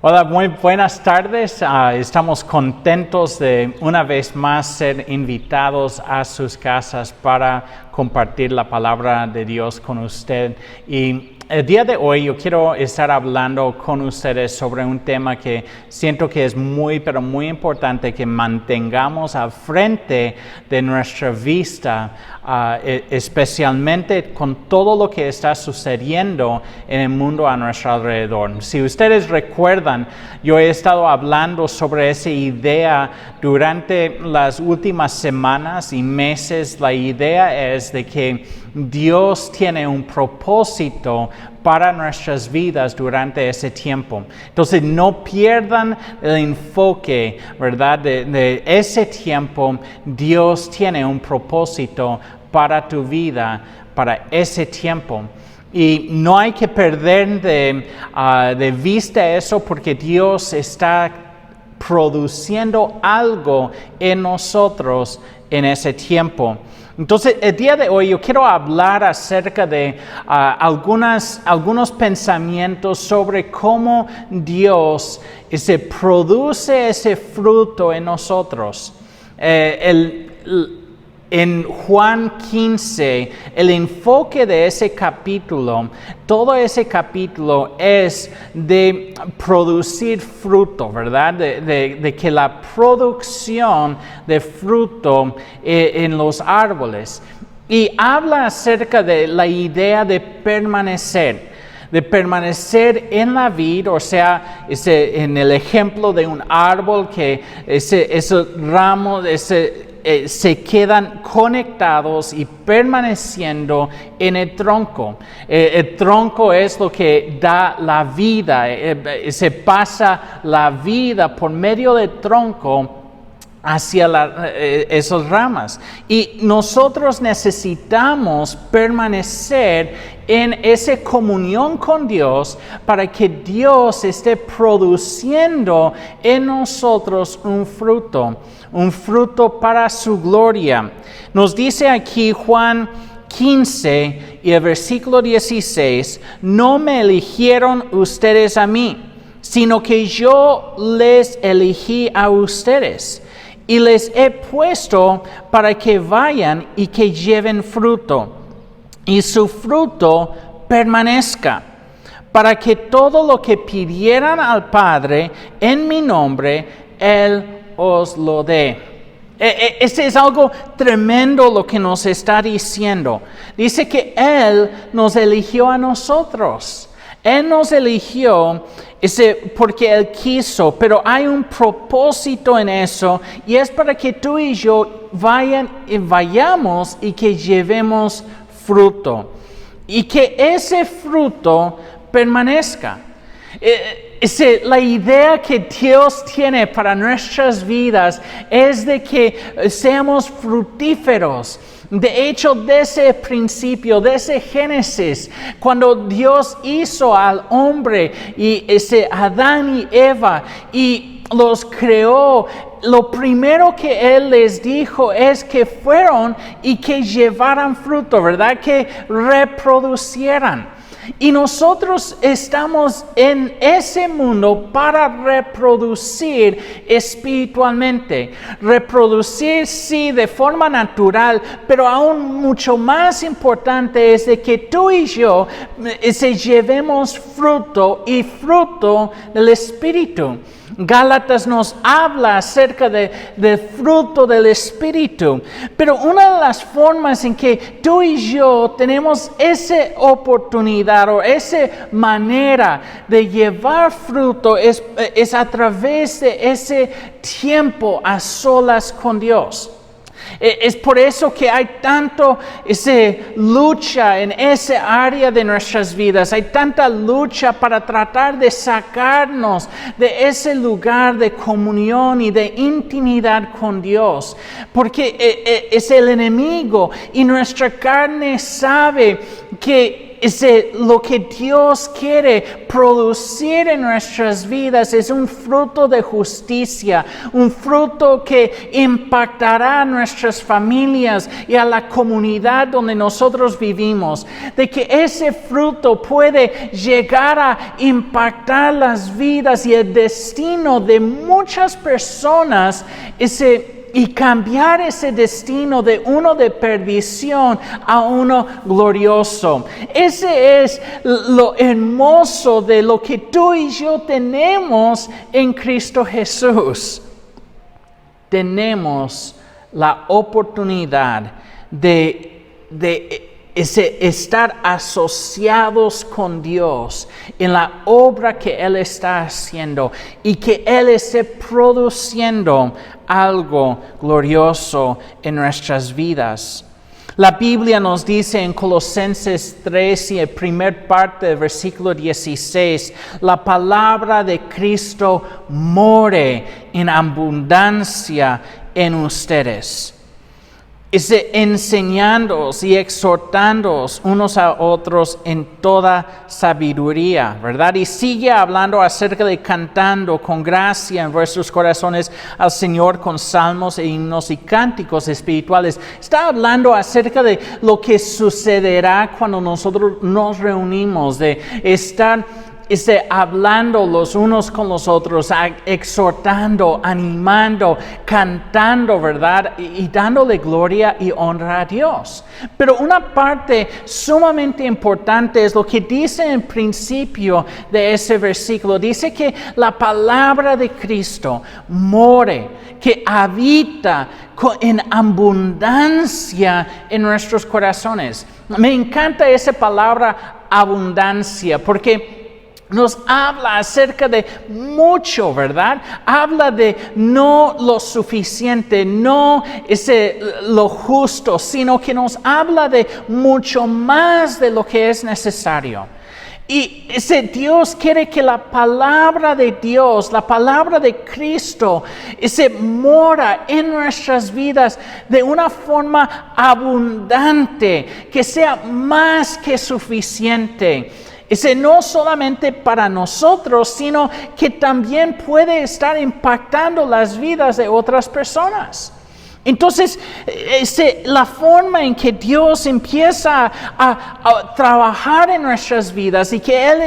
Hola, muy buenas tardes. Estamos contentos de una vez más ser invitados a sus casas para compartir la palabra de Dios con usted. Y el día de hoy yo quiero estar hablando con ustedes sobre un tema que siento que es muy importante que mantengamos al frente de nuestra vista, especialmente con todo lo que está sucediendo en el mundo a nuestro alrededor. Si ustedes recuerdan, yo he estado hablando sobre esa idea durante las últimas semanas y meses. La idea es de que Dios tiene un propósito para nuestras vidas durante ese tiempo. Entonces, no pierdan el enfoque, ¿verdad? De ese tiempo. Dios tiene un propósito para tu vida, para ese tiempo. Y no hay que perder de vista eso, porque Dios está produciendo algo en nosotros en ese tiempo. Entonces, el día de hoy yo quiero hablar acerca de algunos pensamientos sobre cómo Dios produce ese fruto en nosotros. En Juan 15, el enfoque de ese capítulo, todo ese capítulo es de producir fruto, ¿verdad? De que la producción de fruto en los árboles. Y habla acerca de la idea de permanecer en la vid, o sea, en el ejemplo de un árbol que esos ramos, se quedan conectados y permaneciendo en el tronco. El tronco es lo que da la vida, se pasa la vida por medio del tronco hacia esas ramas. Y nosotros necesitamos permanecer en esa comunión con Dios para que Dios esté produciendo en nosotros un fruto para su gloria. Nos dice aquí Juan 15 y el versículo 16, no me eligieron ustedes a mí, sino que yo les elegí a ustedes. Y les he puesto para que vayan y que lleven fruto, y su fruto permanezca, para que todo lo que pidieran al Padre en mi nombre, Él os lo dé. Este es algo tremendo lo que nos está diciendo. Dice que Él nos eligió a nosotros. Él nos eligió porque Él quiso, pero hay un propósito en eso, y es para que tú y yo vayamos y que llevemos fruto, y que ese fruto permanezca. La idea que Dios tiene para nuestras vidas es de que seamos fructíferos. De hecho, de ese principio, de ese Génesis, cuando Dios hizo al hombre y Adán y Eva y los creó, lo primero que Él les dijo es que fueron y que llevaran fruto, ¿verdad? Que reproducieran. Y nosotros estamos en ese mundo para reproducir espiritualmente. Reproducir, sí, de forma natural, pero aún mucho más importante es de que tú y yo llevemos fruto, y fruto del Espíritu. Gálatas nos habla acerca del fruto del Espíritu. Pero una de las formas en que tú y yo tenemos esa oportunidad o esa manera de llevar fruto es a través de ese tiempo a solas con Dios. Es por eso que hay tanto lucha en esa área de nuestras vidas. Hay tanta lucha para tratar de sacarnos de ese lugar de comunión y de intimidad con Dios. Porque es el enemigo, y nuestra carne sabe que lo que Dios quiere producir en nuestras vidas es un fruto de justicia, un fruto que impactará a nuestras familias y a la comunidad donde nosotros vivimos. De que ese fruto puede llegar a impactar las vidas y el destino de muchas personas, y cambiar ese destino de uno de perdición a uno glorioso. Ese es lo hermoso de lo que tú y yo tenemos en Cristo Jesús. Tenemos la oportunidad de estar asociados con Dios en la obra que Él está haciendo y que Él esté produciendo algo glorioso en nuestras vidas. La Biblia nos dice en Colosenses 3 y en primer parte del versículo 16, la palabra de Cristo more en abundancia en ustedes. Enseñándoos y exhortándoos unos a otros en toda sabiduría, ¿verdad? Y sigue hablando acerca de cantando con gracia en vuestros corazones al Señor con salmos e himnos y cánticos espirituales. Está hablando acerca de lo que sucederá cuando nosotros nos reunimos, de estar hablando los unos con los otros, exhortando, animando, cantando, ¿verdad? Y dándole gloria y honra a Dios. Pero una parte sumamente importante es lo que dice en principio de ese versículo. Dice que la palabra de Cristo more, que habita en abundancia en nuestros corazones. Me encanta esa palabra abundancia porque nos habla acerca de mucho, ¿verdad? Habla de no lo suficiente, no lo justo, sino que nos habla de mucho más de lo que es necesario. Y Dios quiere que la palabra de Dios, la palabra de Cristo, mora en nuestras vidas de una forma abundante, que sea más que suficiente. No solamente para nosotros, sino que también puede estar impactando las vidas de otras personas. Entonces, la forma en que Dios empieza a trabajar en nuestras vidas y que Él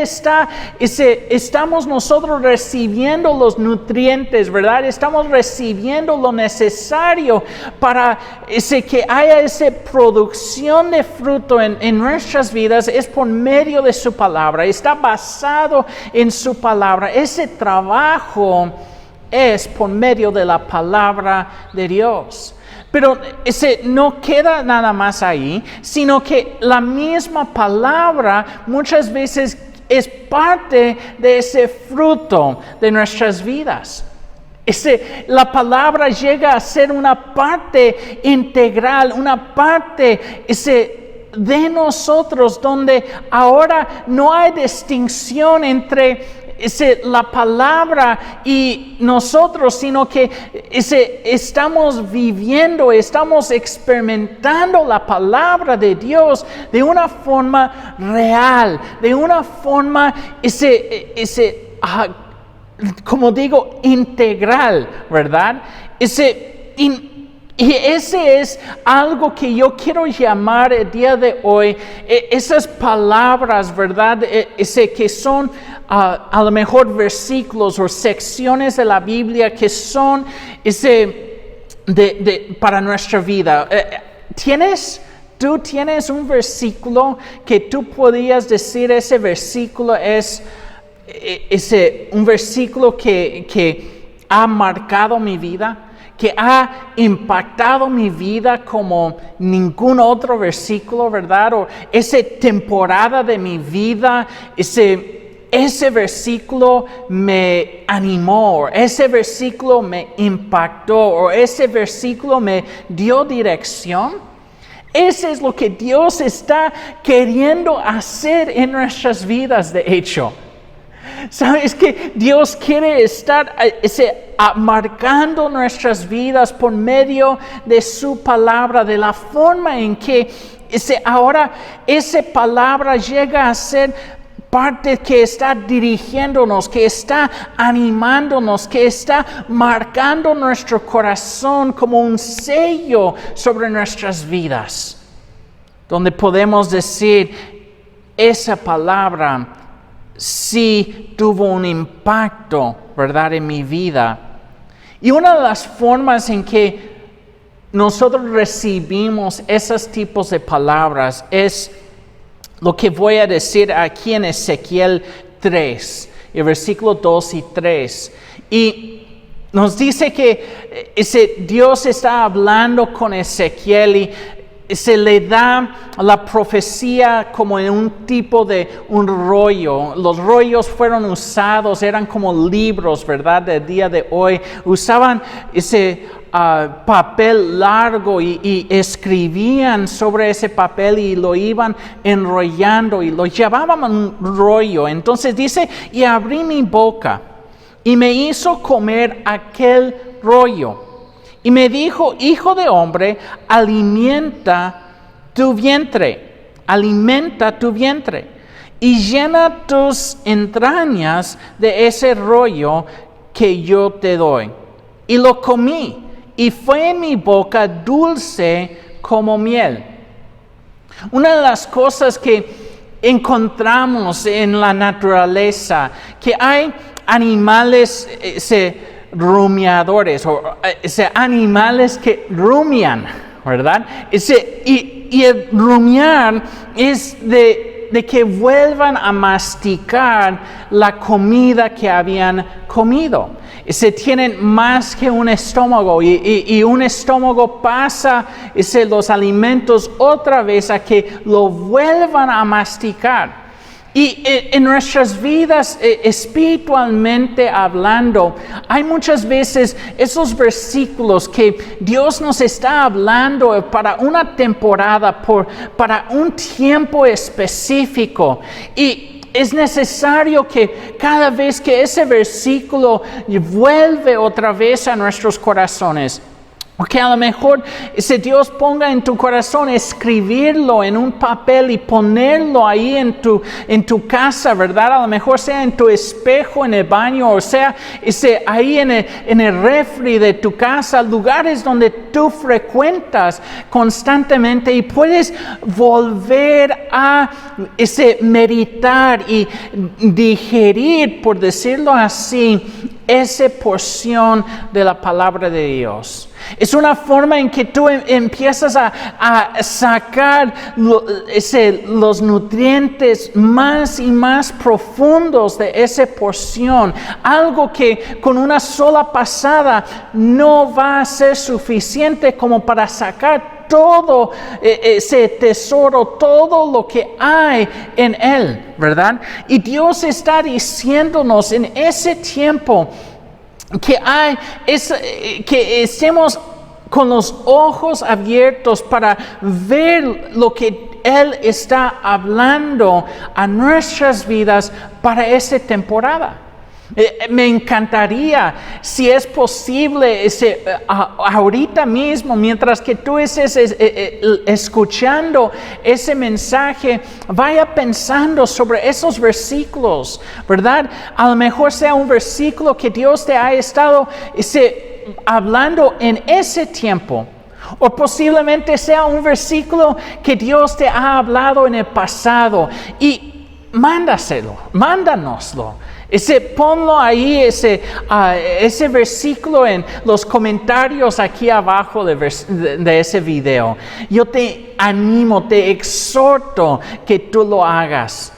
estamos nosotros recibiendo los nutrientes, ¿verdad? Estamos recibiendo lo necesario para que haya esa producción de fruto en nuestras vidas, es por medio de su palabra, está basado en su palabra. Ese trabajo es por medio de la palabra de Dios. Pero no queda nada más ahí, sino que la misma palabra muchas veces es parte de ese fruto de nuestras vidas. La palabra llega a ser una parte integral, una parte de nosotros, donde ahora no hay distinción entre la palabra y nosotros, sino que estamos viviendo, estamos experimentando la palabra de Dios de una forma real, de una forma como digo, integral, ¿verdad? Y ese es algo que yo quiero llamar el día de hoy, esas palabras, ¿verdad? Que son a lo mejor versículos o secciones de la Biblia que son para nuestra vida. ¿Tú tienes un versículo que tú podías decir ese versículo es un versículo que ha marcado mi vida? Que ha impactado mi vida como ningún otro versículo, ¿verdad? O esa temporada de mi vida, ese versículo me animó, ese versículo me impactó, o ese versículo me dio dirección. Ese es lo que Dios está queriendo hacer en nuestras vidas, de hecho. ¿Sabes que Dios quiere estar marcando nuestras vidas por medio de su palabra, de la forma en que Ahora esa palabra llega a ser parte que está dirigiéndonos, que está animándonos, que está marcando nuestro corazón como un sello sobre nuestras vidas, donde podemos decir, esa palabra sí tuvo un impacto, ¿verdad?, en mi vida. Y una de las formas en que nosotros recibimos esos tipos de palabras es lo que voy a decir aquí en Ezequiel 3, el versículo 2 y 3. Y nos dice que Dios está hablando con Ezequiel y se le da la profecía como en un tipo de un rollo. Los rollos fueron usados, eran como libros, ¿verdad? Del día de hoy. Usaban ese papel largo y escribían sobre ese papel y lo iban enrollando y lo llevaban en un rollo. Entonces dice, y abrí mi boca y me hizo comer aquel rollo. Y me dijo, hijo de hombre, alimenta tu vientre y llena tus entrañas de ese rollo que yo te doy. Y lo comí, y fue en mi boca dulce como miel. Una de las cosas que encontramos en la naturaleza, que hay animales rumiadores, o animales que rumian, ¿verdad? Y el rumiar es de que vuelvan a masticar la comida que habían comido. Tienen más que un estómago y un estómago pasa los alimentos otra vez a que lo vuelvan a masticar. Y en nuestras vidas, espiritualmente hablando, hay muchas veces esos versículos que Dios nos está hablando para una temporada, para un tiempo específico. Y es necesario que cada vez que ese versículo vuelve otra vez a nuestros corazones, porque a lo mejor Dios ponga en tu corazón escribirlo en un papel y ponerlo ahí en tu casa, ¿verdad? A lo mejor sea en tu espejo, en el baño, o sea ahí en el refri de tu casa, lugares donde tú frecuentas constantemente y puedes volver a meditar y digerir, por decirlo así, esa porción de la palabra de Dios. Es una forma en que tú empiezas a sacar los nutrientes más y más profundos de esa porción. Algo que con una sola pasada no va a ser suficiente como para sacar todo ese tesoro, todo lo que hay en él, ¿verdad? Y Dios está diciéndonos en ese tiempo que estemos con los ojos abiertos para ver lo que Él está hablando a nuestras vidas para esa temporada. Me encantaría, si es posible, ahorita mismo, mientras que tú estés escuchando ese mensaje, vaya pensando sobre esos versículos, ¿verdad? A lo mejor sea un versículo que Dios te ha estado hablando en ese tiempo. O posiblemente sea un versículo que Dios te ha hablado en el pasado. Y mándanoslo. Ponlo ahí, ese versículo en los comentarios aquí abajo de ese video. Yo te animo, te exhorto que tú lo hagas.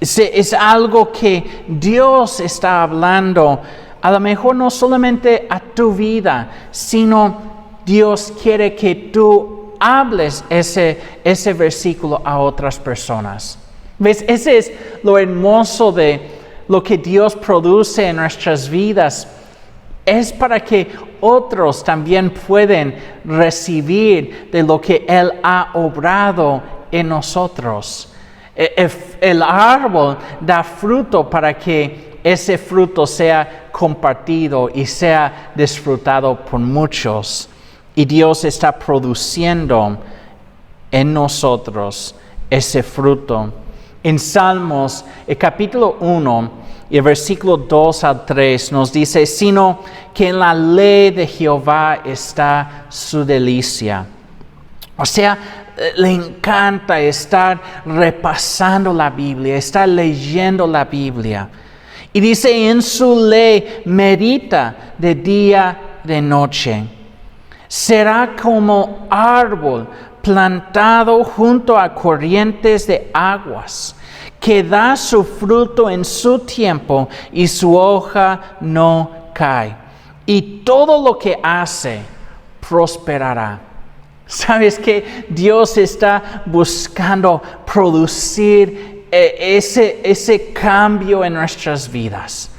Es algo que Dios está hablando, a lo mejor no solamente a tu vida, sino Dios quiere que tú hables ese versículo a otras personas. ¿Ves? Ese es lo hermoso de lo que Dios produce en nuestras vidas. Es para que otros también pueden recibir de lo que Él ha obrado en nosotros. El árbol da fruto para que ese fruto sea compartido y sea disfrutado por muchos. Y Dios está produciendo en nosotros ese fruto. En Salmos, el capítulo 1 y el versículo 2 al 3 nos dice, sino que en la ley de Jehová está su delicia. O sea, le encanta estar repasando la Biblia, estar leyendo la Biblia. Y dice, en su ley medita de día, de noche. Será como árbol plantado junto a corrientes de aguas, que da su fruto en su tiempo y su hoja no cae. Y todo lo que hace prosperará. ¿Sabes que Dios está buscando producir ese cambio en nuestras vidas?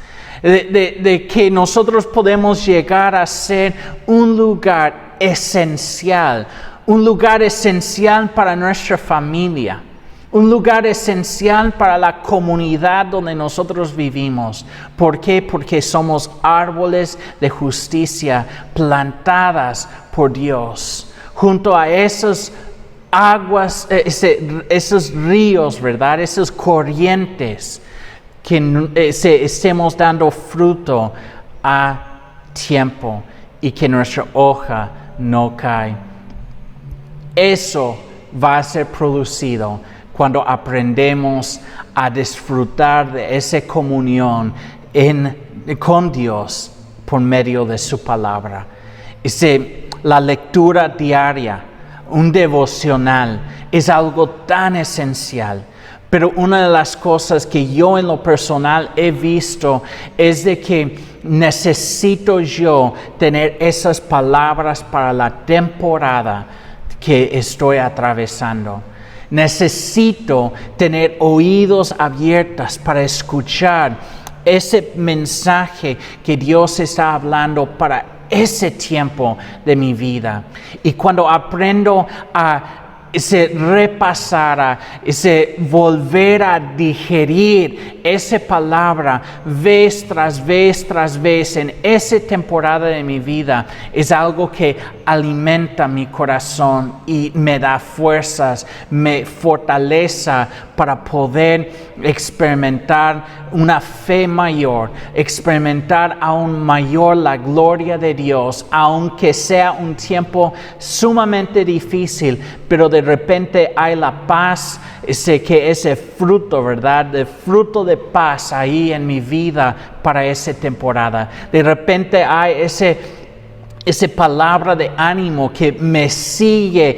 De que nosotros podemos llegar a ser un lugar esencial para nuestra familia, un lugar esencial para la comunidad donde nosotros vivimos. ¿Por qué? Porque somos árboles de justicia plantadas por Dios, junto a esas aguas, esos ríos, ¿verdad? Esas corrientes, que estemos dando fruto a tiempo y que nuestra hoja no cae. Eso va a ser producido cuando aprendemos a disfrutar de esa comunión con Dios por medio de su palabra. La lectura diaria, un devocional, es algo tan esencial. Pero una de las cosas que yo en lo personal he visto es de que necesito yo tener esas palabras para la temporada que estoy atravesando. Necesito tener oídos abiertos para escuchar ese mensaje que Dios está hablando para ese tiempo de mi vida. Y cuando aprendo a repasar, volver a digerir esa palabra vez tras vez en esa temporada de mi vida, es algo que alimenta mi corazón y me da fuerzas, me fortalece para poder experimentar una fe mayor, experimentar aún mayor la gloria de Dios, aunque sea un tiempo sumamente difícil, pero de repente hay la paz, ese fruto, ¿verdad? El fruto de paz ahí en mi vida para esa temporada. De repente hay esa palabra de ánimo que me sigue,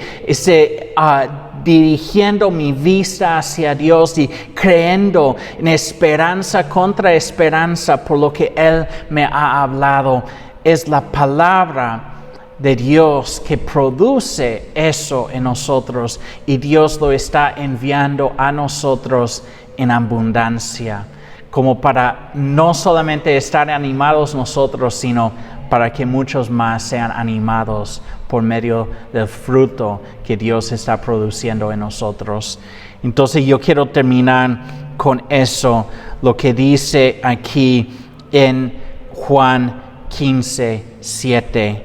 dirigiendo mi vista hacia Dios y creyendo en esperanza contra esperanza por lo que Él me ha hablado. Es la palabra de Dios que produce eso en nosotros, y Dios lo está enviando a nosotros en abundancia, como para no solamente estar animados nosotros, sino para que muchos más sean animados por medio del fruto que Dios está produciendo en nosotros. Entonces yo quiero terminar con eso, lo que dice aquí en Juan 15:7.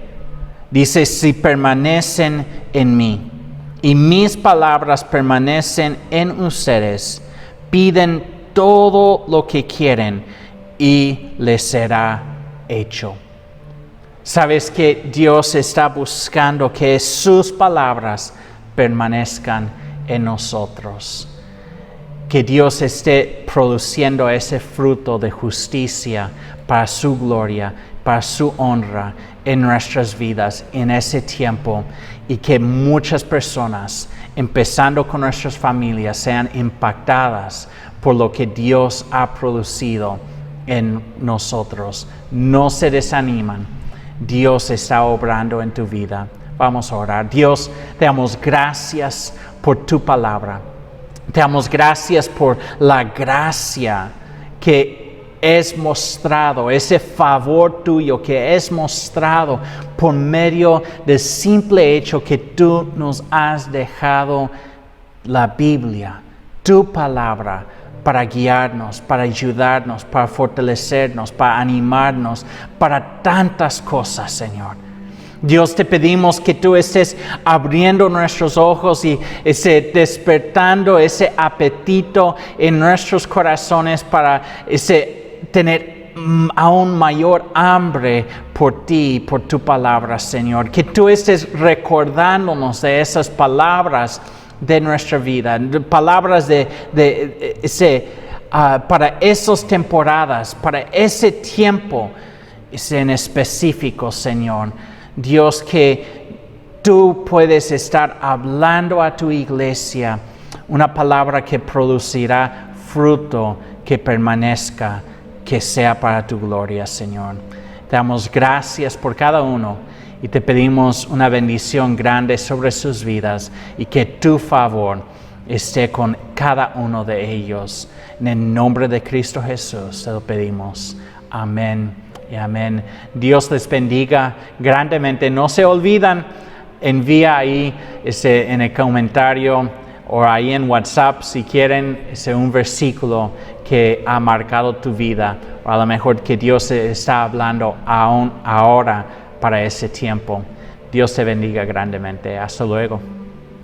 Dice, si permanecen en mí y mis palabras permanecen en ustedes, piden todo lo que quieren y les será hecho. Sabes que Dios está buscando que sus palabras permanezcan en nosotros. Que Dios esté produciendo ese fruto de justicia para su gloria, para su honra en nuestras vidas en ese tiempo, y que muchas personas, empezando con nuestras familias, sean impactadas por lo que Dios ha producido en nosotros. No se desaniman. Dios está obrando en tu vida. Vamos a orar. Dios, te damos gracias por tu palabra. Te damos gracias por la gracia que es mostrado, ese favor tuyo que es mostrado por medio del simple hecho que tú nos has dejado la Biblia, tu palabra, para guiarnos, para ayudarnos, para fortalecernos, para animarnos, para tantas cosas, Señor. Dios, te pedimos que tú estés abriendo nuestros ojos y despertando ese apetito en nuestros corazones para tener aún mayor hambre por ti, por tu palabra, Señor. Que tú estés recordándonos de esas palabras de nuestra vida, palabras para esas temporadas, para ese tiempo en específico, Señor. Dios, que tú puedes estar hablando a tu iglesia una palabra que producirá fruto, que permanezca, que sea para tu gloria, Señor. Te damos gracias por cada uno y te pedimos una bendición grande sobre sus vidas y que tu favor esté con cada uno de ellos. En el nombre de Cristo Jesús te lo pedimos. Amén. Y amén. Dios les bendiga grandemente. No se olvidan, envía ahí en el comentario o ahí en WhatsApp si quieren un versículo que ha marcado tu vida o a lo mejor que Dios está hablando aún ahora para ese tiempo. Dios te bendiga grandemente. Hasta luego.